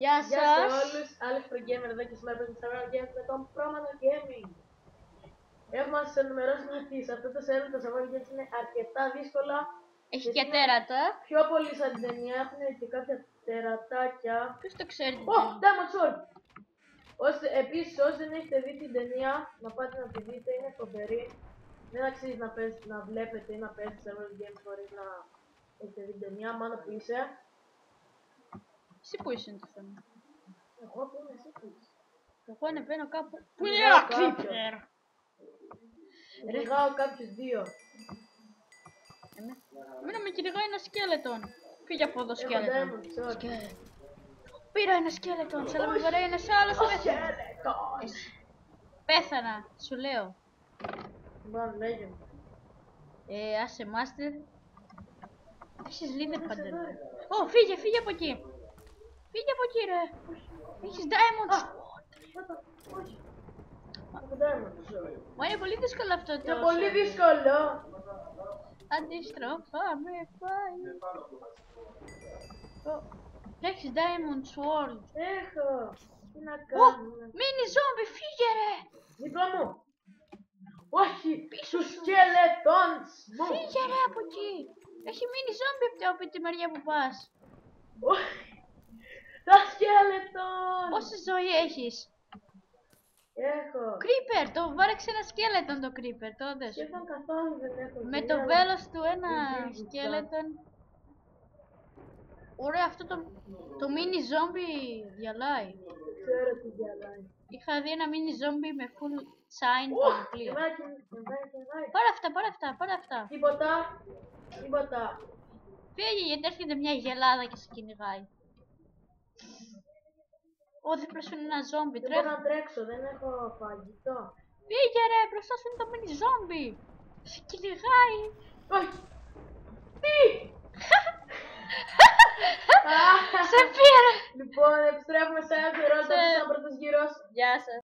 Γεια Γεια σε σας. όλους, Alex Pro Gamer εδώ και σήμερα παίζουμε στα Survival Games με τον Promato Gaming. Έχουμε να σας ενημερώσουμε ότι σε αυτό το server τα Survival Games είναι αρκετά δύσκολα. Έχει και τέρατα. Πιο πολύ σαν την ταινία, έχουν και κάποια τερατάκια. Ποιος το ξέρει τι Ω, είναι. Diamond Sword! Επίσης, όσοι δεν έχετε δει την ταινία, να πάτε να τη δείτε, είναι φοβερή. Δεν αξίζει να βλέπετε ή να παίζετε Survival Games χωρίς να έχετε δει την ταινία, μάνα που είσαι. Εσύ που είσαι είναι το θέμα. Εγώ που είμαι, εσύ που είσαι. Εγώ ανεβαίνω κάπου. Πού είναι είναι ένα ένα κάποιον. creeper. Κυνηγάω κάποιους δύο. Εμένα με κυνηγάει ένα σκέλετον. Φύγε από εδώ Έχω σκέλετον. Diamond Sword. Σκέλετον. Πήρα ένα σκέλετον, αλλά με βαράει ένας άλλος. Σκέλετον! Πέθανα, σου λέω. Μπαμ, λέγε. Άσε μάστερ. Έχεις leader Είσαι παντελώ. εδώ, ρε. Ω, φύγε από εκεί. Φύγε από εκεί ρε. Έχεις diamond. Όχι. Έχω Diamond Sword. Μα είναι πολύ δύσκολο αυτό το. Είναι πολύ δύσκολο. Αντίστροφα με πάει. Έχεις diamond sword. Έχω. Τι να Ω, κάνουμε. μίνι ζόμπι, φύγε ρε. Δίπλα μου. Όχι. Τους σκελετόνς μου. Φύγε ρε από εκεί. Έχει μίνι ζόμπι από τη μεριά που πας. Όχι. Τα σκελετόν. Πόση ζωή έχεις. Έχω. Creeper, το βάρεξε ένα σκέλετον το creeper, το δες. Σχεδόν καθόλου δεν έχω. Με ζωή, το αλλά βέλος του ένα δεν δείχνει σκέλετον. Ωραία, αυτό το mini zombie διαλάει. Δεν ξέρω τι διαλάει. Είχα δει ένα mini zombie με full sign Οχ, πανοπλία. εμένα. Πάρε αυτά. Τίποτα. Φύγε γιατί έρχεται μια γελάδα και σε κυνηγάει. Ω, δίπλα σου είναι ένα zombie, Δεν μπορώ τρέχει. να τρέξω, δεν έχω φαγητό. Φύγε ρε, μπροστά σου είναι το mini zombie. Σε κυνηγάει. Όχι. Τι! Σε πήρε. Λοιπόν, επιστρέφουμε σε ένα πρώτος γύρος. Γεια σας.